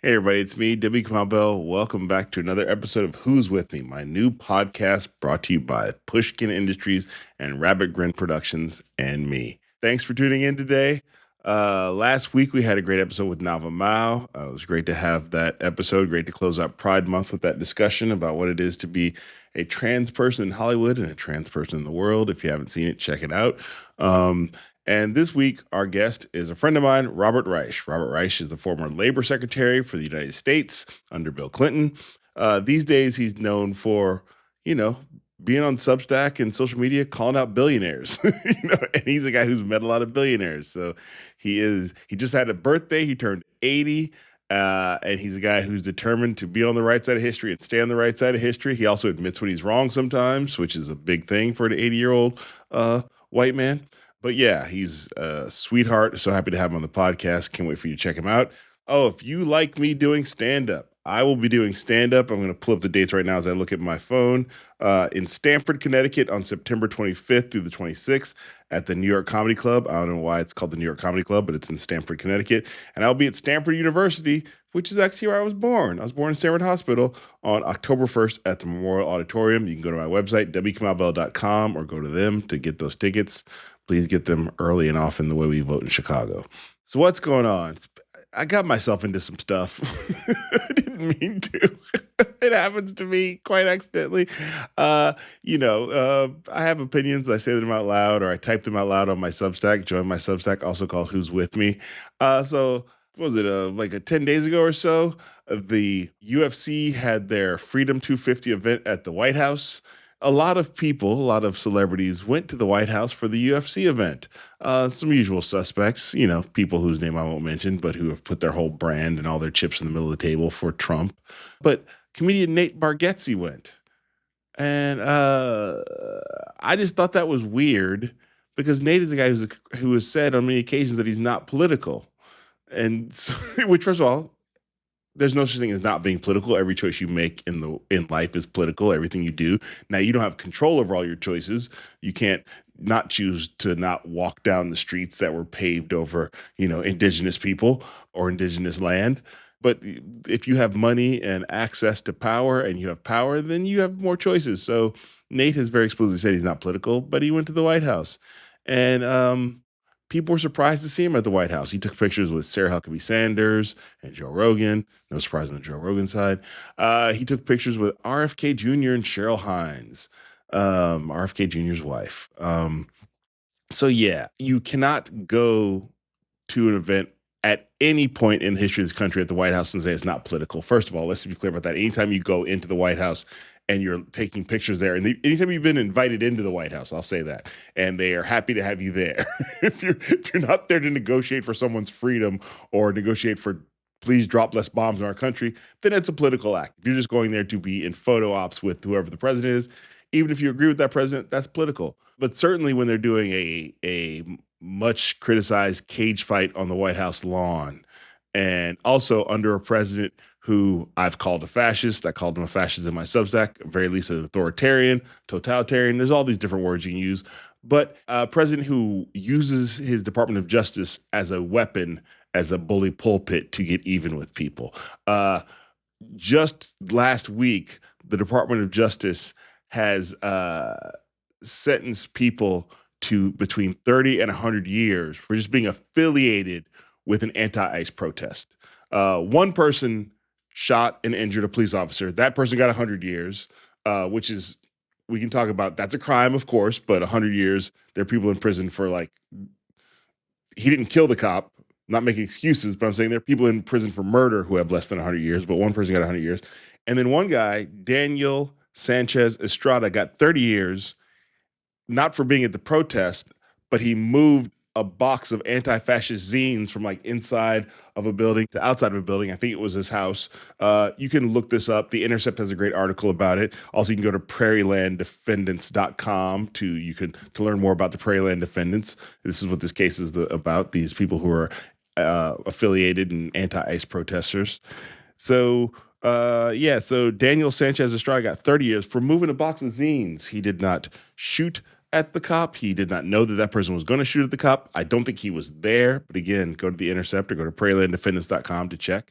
Hey everybody, it's me, Kamau. Welcome back to another episode of Who's With Me, my new podcast brought to you by Pushkin Industries and Rabbit Grin Productions and me. Thanks for tuning in today. Last week we had a great episode with Nava Mao. It was great to have that episode. Great to close out Pride Month with that discussion about what it is to be a trans person in Hollywood and a trans person in the world. If you haven't seen it, check it out. And this week, our guest is a friend of mine, Robert Reich. Robert Reich is the former labor secretary for the United States under Bill Clinton. These days, he's known for, being on Substack and social media, calling out billionaires. And he's a guy who's met a lot of billionaires. So he just had a birthday. He turned 80. And he's a guy who's determined to be on the right side of history and stay on the right side of history. He also admits when he's wrong sometimes, which is a big thing for an 80-year-old white man. But yeah, he's a sweetheart. So happy to have him on the podcast. Can't wait for you to check him out. Oh, if you like me doing stand-up, I will be doing stand-up. I'm going to pull up the dates right now as I look at my phone. In Stamford, Connecticut on September 25th through the 26th at the New York Comedy Club. I don't know why it's called the New York Comedy Club, but it's in Stamford, Connecticut. And I'll be at Stanford University, which is actually where I was born. I was born in Stanford Hospital on October 1st at the Memorial Auditorium. You can go to my website, wkamaubell.com, or go to them to get those tickets. Please get them early and often the way we vote in Chicago. So what's going on? I got myself into some stuff. I didn't mean to. It happens to me quite accidentally. I have opinions. I say them out loud or I type them out loud on my Substack. Join my Substack, also called Who's With Me. So what was it, like 10 days ago or so? The UFC had their Freedom 250 event at the White House. A lot of celebrities went to the White House for the UFC event. Some usual suspects, people whose name I won't mention, but who have put their whole brand and all their chips in the middle of the table for Trump. But comedian Nate Bargatze went. And I just thought that was weird because Nate is a guy who has said on many occasions that he's not political. And so, which, first of all, there's no such thing as not being political. Every choice you make in life is political. Everything you do. Now, you don't have control over all your choices. You can't not choose to not walk down the streets that were paved over, indigenous people or indigenous land. But if you have money and access to power and you have power, then you have more choices. So Nate has very explicitly said he's not political, but he went to the White House. And people were surprised to see him at the White House. He took pictures with Sarah Huckabee Sanders and Joe Rogan. No surprise on the Joe Rogan side. He took pictures with RFK Jr. and Cheryl Hines, RFK Jr.'s wife. So yeah, you cannot go to an event at any point in the history of this country at the White House and say it's not political. First of all, let's be clear about that. Anytime you go into the White House and you're taking pictures there, and anytime you've been invited into the White House, I'll say that, and they are happy to have you there. if you're not there to negotiate for someone's freedom or negotiate for please drop less bombs in our country, then it's a political act. If you're just going there to be in photo ops with whoever the president is, even if you agree with that president, that's political. But certainly when they're doing a much criticized cage fight on the White House lawn, and also under a president who I've called a fascist. I called him a fascist in my Substack, at very least an authoritarian, totalitarian. There's all these different words you can use. But a president who uses his Department of Justice as a weapon, as a bully pulpit to get even with people. Just last week, the Department of Justice has sentenced people to between 30 and 100 years for just being affiliated with an anti-ICE protest. One person shot and injured a police officer. That person got 100 years, which is, we can talk about, that's a crime, of course, but 100 years, there are people in prison for he didn't kill the cop, not making excuses, but I'm saying there are people in prison for murder who have less than 100 years, but one person got 100 years. And then one guy, Daniel Sanchez Estrada, got 30 years, not for being at the protest, but he moved a box of anti-fascist zines from inside of a building to outside of a building. I think it was his house. You can look this up. The Intercept has a great article about it. Also, you can go to prairielanddefendants.com to learn more about the Prairieland Defendants. This is what this case is about, these people who are affiliated and anti-ICE protesters. So Daniel Sanchez Estrada got 30 years for moving a box of zines. He did not shoot at the cop. He did not know that person was going to shoot at the cop. I don't think he was there. But again, go to The Intercept or go to prairielanddefendants.com to check.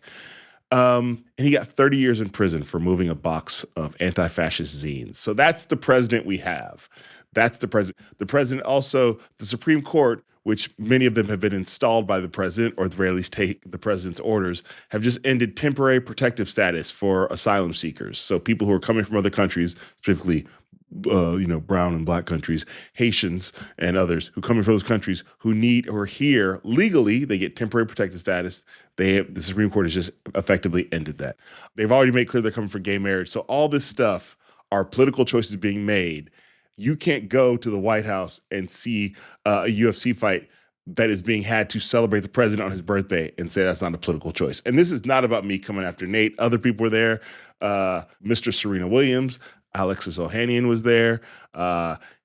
And he got 30 years in prison for moving a box of anti-fascist zines. So that's the president we have. That's the president. The president also, the Supreme Court, which many of them have been installed by the president, or at the very least take the president's orders, have just ended temporary protective status for asylum seekers. So people who are coming from other countries, specifically brown and black countries, Haitians and others who come from those countries who need or here legally, they get temporary protected status. The Supreme Court has just effectively ended that. They've already made clear they're coming for gay marriage. So all this stuff are political choices being made. You can't go to the White House and see a UFC fight that is being had to celebrate the president on his birthday and say that's not a political choice. And this is not about me coming after Nate. Other people were there. Mr. Serena Williams, Alexis Ohanian was there.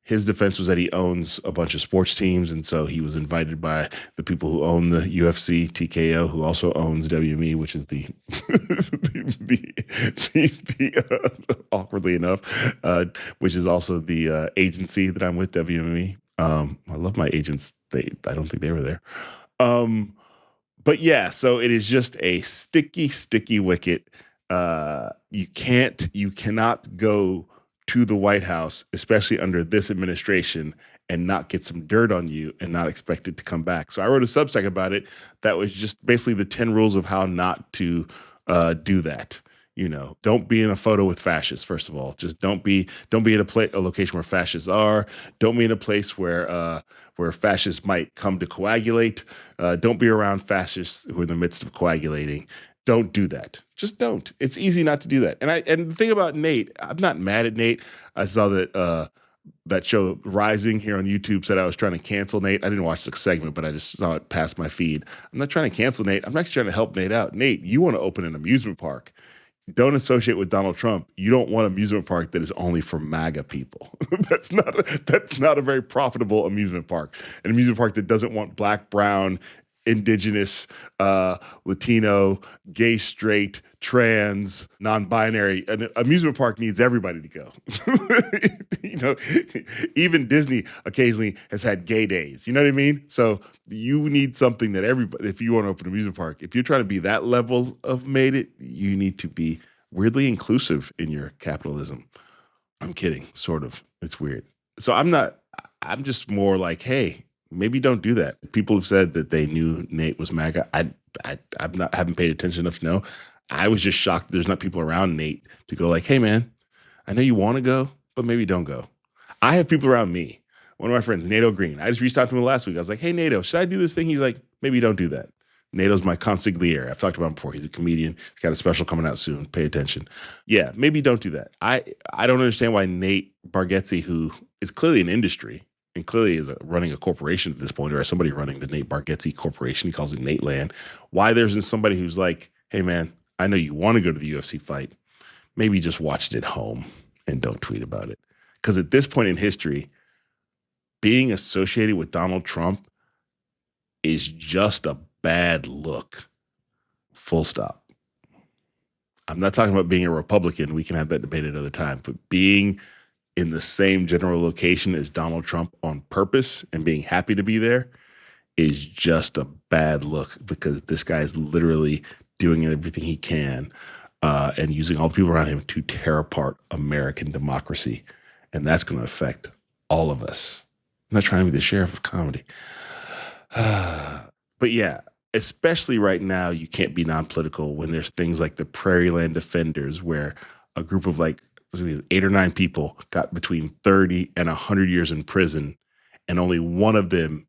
His defense was that he owns a bunch of sports teams, and so he was invited by the people who own the UFC, TKO, who also owns WME, which is the awkwardly enough, which is also the agency that I'm with, WME. I love my agents. I don't think they were there. But yeah, so it is just a sticky wicket. You cannot go to the White House, especially under this administration, and not get some dirt on you and not expect it to come back. So I wrote a Substack about it that was just basically the 10 rules of how not to do that. Don't be in a photo with fascists, first of all. Just don't be in a location where fascists are. Don't be in a place where fascists might come to coagulate. Don't be around fascists who are in the midst of coagulating. Don't do that. Just don't. It's easy not to do that. And the thing about Nate, I'm not mad at Nate. I saw that that show Rising here on YouTube said I was trying to cancel Nate. I didn't watch the segment, but I just saw it pass my feed. I'm not trying to cancel Nate. I'm actually trying to help Nate out. Nate, you want to open an amusement park. Don't associate with Donald Trump. You don't want an amusement park that is only for MAGA people. That's not a very profitable amusement park. An amusement park that doesn't want black, brown, indigenous, Latino, gay, straight, trans, non-binary. An amusement park needs everybody to go. Even Disney occasionally has had gay days. You know what I mean? So you need something that everybody, if you want to open an amusement park, if you're trying to be that level of made it, you need to be weirdly inclusive in your capitalism. I'm kidding, sort of. It's weird. So I'm just more like, hey, maybe don't do that. People have said that they knew Nate was MAGA. I haven't paid attention enough to know. I was just shocked there's not people around Nate to go like, hey man, I know you want to go, but maybe don't go. I have people around me. One of my friends, Nato Green. I just reached out to him last week. I was like, hey Nato, should I do this thing? He's like, maybe don't do that. Nato's my consigliere. I've talked about him before. He's a comedian. He's got a special coming out soon. Pay attention. Yeah, maybe don't do that. I don't understand why Nate Bargatze, who is clearly an industry, and clearly is running a corporation at this point, or as somebody running the Nate Bargatze Corporation, he calls it Nate Land. Why there isn't somebody who's like, hey man, I know you want to go to the UFC fight. Maybe just watch it at home and don't tweet about it. Because at this point in history, being associated with Donald Trump is just a bad look. Full stop. I'm not talking about being a Republican. We can have that debate another time. But being in the same general location as Donald Trump on purpose and being happy to be there is just a bad look, because this guy is literally doing everything he can and using all the people around him to tear apart American democracy. And that's going to affect all of us. I'm not trying to be the sheriff of comedy. But yeah, especially right now, you can't be non-political when there's things like the Prairie Land Defenders, where a group of like 8 or 9 people got between 30 and 100 years in prison, and only one of them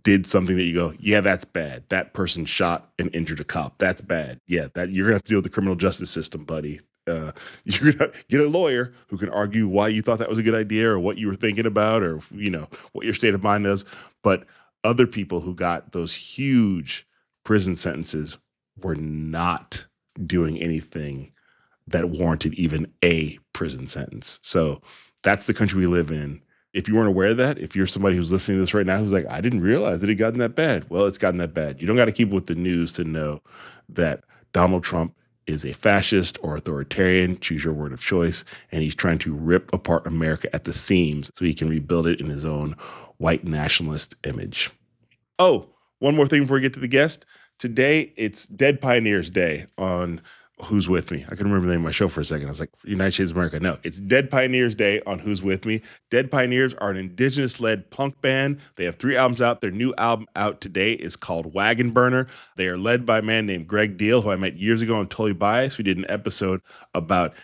did something that you go, yeah, that's bad. That person shot and injured a cop. That's bad. Yeah, that you're gonna have to deal with the criminal justice system, buddy. You're gonna get a lawyer who can argue why you thought that was a good idea, or what you were thinking about, or what your state of mind is. But other people who got those huge prison sentences were not doing anything that warranted even a prison sentence. So that's the country we live in. If you weren't aware of that, if you're somebody who's listening to this right now who's like, I didn't realize that it gotten that bad. Well, it's gotten that bad. You don't got to keep with the news to know that Donald Trump is a fascist or authoritarian, choose your word of choice, and he's trying to rip apart America at the seams so he can rebuild it in his own white nationalist image. Oh, one more thing before we get to the guest. Today, it's Dead Pioneers Day on Who's With Me. I can remember the name of my show for a second. I was like, United States of America. No, it's Dead Pioneers Day on Who's With Me. Dead Pioneers are an indigenous-led punk band. They have 3 albums out. Their new album out today is called Wagon Burner. They are led by a man named Greg Deal, who I met years ago on Totally Biased. We did an episode about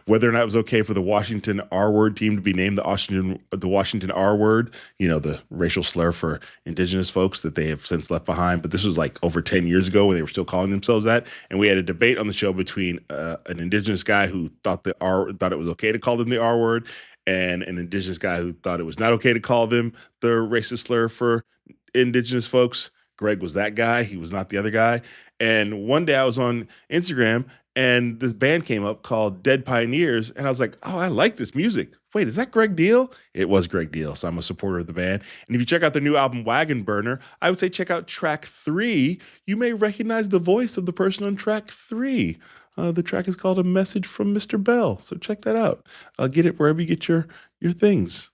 whether or not it was okay for the Washington R-word team to be named the Washington R-word, the racial slur for indigenous folks that they have since left behind. But this was like over 10 years ago when they were still calling themselves that. And we had a debate on the show between an indigenous guy who thought it was okay to call them the R-word and an indigenous guy who thought it was not okay to call them the racist slur for indigenous folks. Greg was that guy. He was not the other guy. And one day I was on Instagram and this band came up called Dead Pioneers. And I was like, oh, I like this music. Wait, is that Greg Deal? It was Greg Deal. So I'm a supporter of the band. And if you check out their new album, Wagon Burner, I would say check out track 3. You may recognize the voice of the person on track 3. The track is called A Message from Mr. Bell. So check that out. Get it wherever you get your things.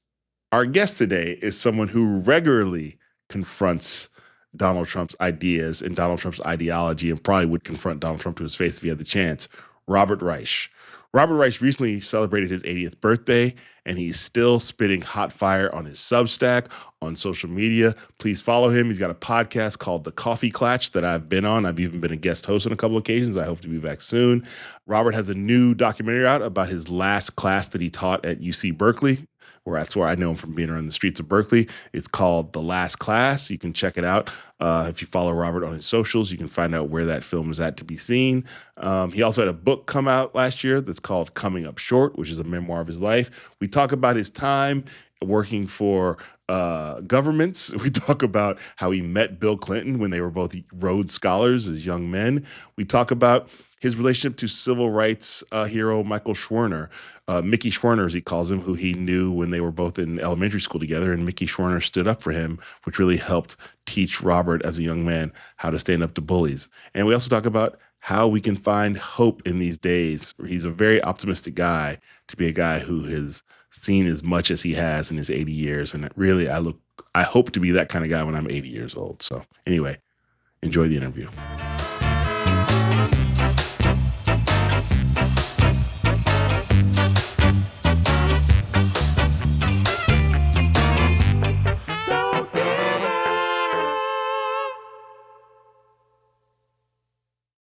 Our guest today is someone who regularly confronts Donald Trump's ideas and Donald Trump's ideology and probably would confront Donald Trump to his face if he had the chance, Robert Reich. Robert Reich recently celebrated his 80th birthday, and he's still spitting hot fire on his Substack, on social media. Please follow him. He's got a podcast called The Coffee Clatch that I've been on. I've even been a guest host on a couple occasions. I hope to be back soon. Robert has a new documentary out about his last class that he taught at UC Berkeley, where that's where I know him from being around the streets of Berkeley. It's called The Last Class. You can check it out. If you follow Robert on his socials, you can find out where that film is at to be seen. He also had a book come out last year that's called Coming Up Short, which is a memoir of his life. We talk about his time working for governments. We talk about how he met Bill Clinton when they were both Rhodes Scholars as young men. We talk about his relationship to civil rights hero Michael Schwerner, Mickey Schwerner, as he calls him, who he knew when they were both in elementary school together. And Mickey Schwerner stood up for him, which really helped teach Robert as a young man how to stand up to bullies. And we also talk about how we can find hope in these days. He's a very optimistic guy to be a guy who has seen as much as he has in his 80 years. And I hope to be that kind of guy when I'm 80 years old. So anyway, enjoy the interview.